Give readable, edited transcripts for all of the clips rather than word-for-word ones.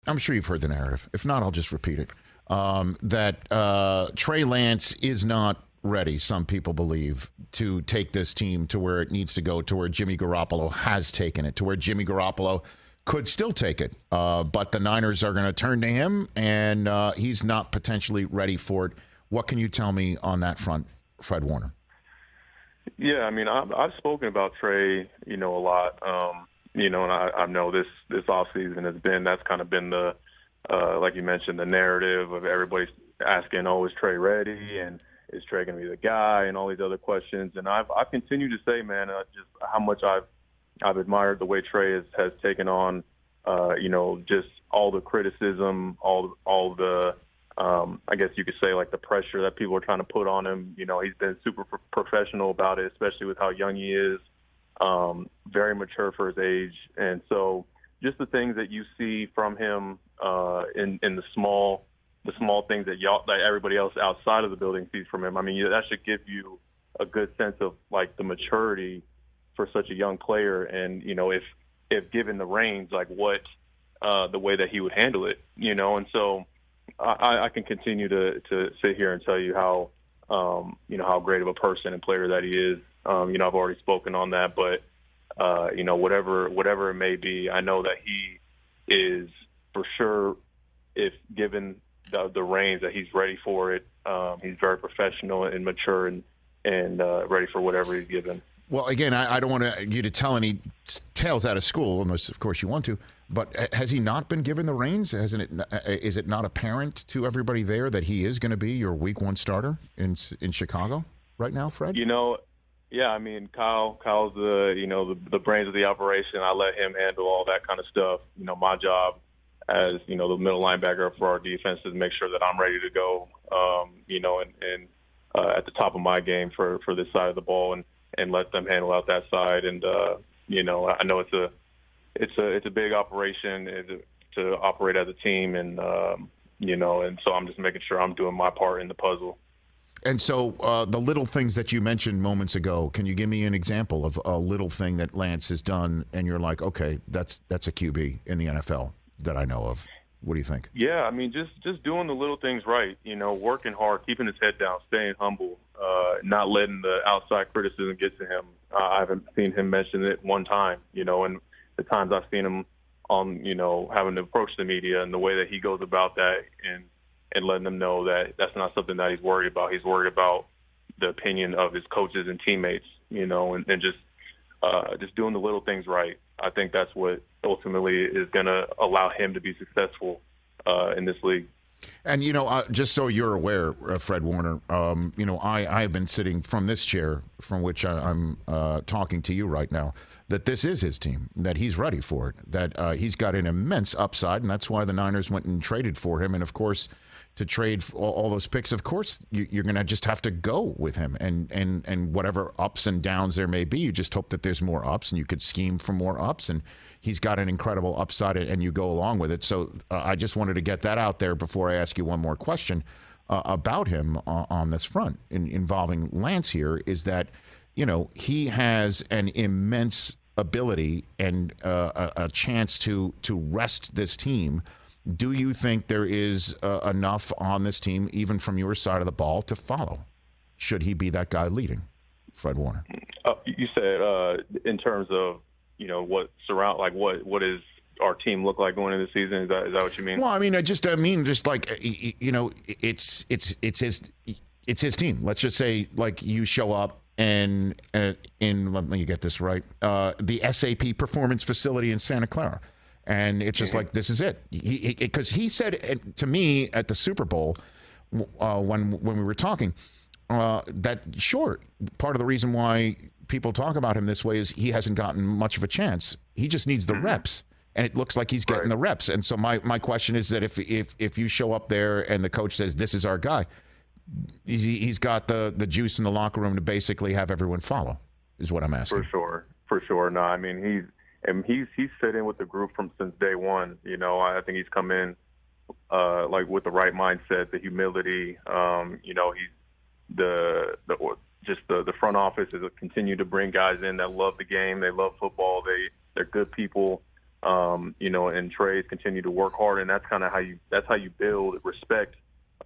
I'm sure you've heard the narrative. If not, I'll just repeat it. That Trey Lance is not ready, some people believe, to take this team to where it needs to go, to where Jimmy Garoppolo has taken it, to where Jimmy Garoppolo could still take it. But the Niners are going to turn to him, and he's not potentially ready for it. What can you tell me on that front, Fred Warner? Yeah, I mean, I've spoken about Trey, a lot. And I know this offseason that's kind of been the, like you mentioned, the narrative of everybody asking, oh, is Trey ready? And is Trey going to be the guy? And all these other questions. And I've continued to say, man, just how much I've admired the way Trey has taken on, just all the criticism, all the, I guess you could say, like, the pressure that people are trying to put on him. He's been super professional about it, especially with how young he is, very mature for his age. And so just the things that you see from him in the small things that everybody else outside of the building sees from him. I mean, that should give you a good sense of, like, the maturity for such a young player. And, if given the reins, like, what the way that he would handle it, and so I can continue to sit here and tell you how, how great of a person and player that he is. I've already spoken on that, but, whatever it may be, I know that he is for sure, if given the reins, that he's ready for it. He's very professional and mature and ready for whatever he's given. Well, again, I don't want you to tell any tales out of school, unless, of course, you want to. But has he not been given the reins? Is it not apparent to everybody there that he is going to be your Week 1 starter in Chicago right now, Fred? Yeah. I mean, Kyle's the brains of the operation. I let him handle all that kind of stuff. My job as the middle linebacker for our defense is make sure that I'm ready to go. And at the top of my game for this side of the ball and let them handle out that side. And I know it's a big operation to operate as a team, and and so I'm just making sure I'm doing my part in the puzzle. And so the little things that you mentioned moments ago, can you give me an example of a little thing that Lance has done and you're like, okay, that's a QB in the NFL that I know of? What do you think? Yeah, I mean, just doing the little things right, working hard, keeping his head down, staying humble, not letting the outside criticism get to him. I haven't seen him mention it one time, and the times I've seen him on, having to approach the media and the way that he goes about that and letting them know that that's not something that he's worried about. He's worried about the opinion of his coaches and teammates, and just doing the little things right. I think that's what ultimately is going to allow him to be successful in this league. And, just so you're aware, Fred Warner, I have been sitting from this chair from which I'm talking to you right now, that this is his team, that he's ready for it, that he's got an immense upside, and that's why the Niners went and traded for him. And, of course, to trade all those picks, of course, you're going to just have to go with him. And whatever ups and downs there may be, you just hope that there's more ups, and you could scheme for more ups. And he's got an incredible upside, and you go along with it. So I just wanted to get that out there before I ask you one more question about him on this front involving Lance here, is that, he has an immense ability and a chance to rest this team. Do you think there is enough on this team, even from your side of the ball, to follow? Should he be that guy leading, Fred Warner? You said in terms of what does our team look like going into the season? Is that what you mean? Well, I mean, just like it's his team. Let's just say, like, you show up and in let me get this right, the SAP Performance Facility in Santa Clara. And it's just like, this is it. Because he said to me at the Super Bowl when we were talking that, sure, part of the reason why people talk about him this way is he hasn't gotten much of a chance. He just needs the reps. And it looks like he's getting the reps. And so my question is that if you show up there and the coach says, this is our guy, he's got the juice in the locker room to basically have everyone follow, is what I'm asking. For sure. No, I mean, he's fit in with the group since day one. I think he's come in like with the right mindset, the humility. He's the front office has continued to bring guys in that love the game, they love football, they're good people. And Trey's continue to work hard, and that's kind of how you build respect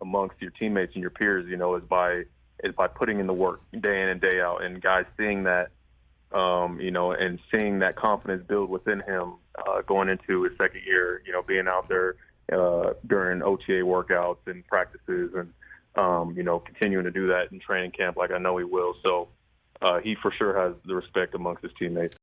amongst your teammates and your peers, is by putting in the work day in and day out, and guys seeing that, and seeing that confidence build within him going into his second year, being out there during OTA workouts and practices and, continuing to do that in training camp like I know he will. So he for sure has the respect amongst his teammates.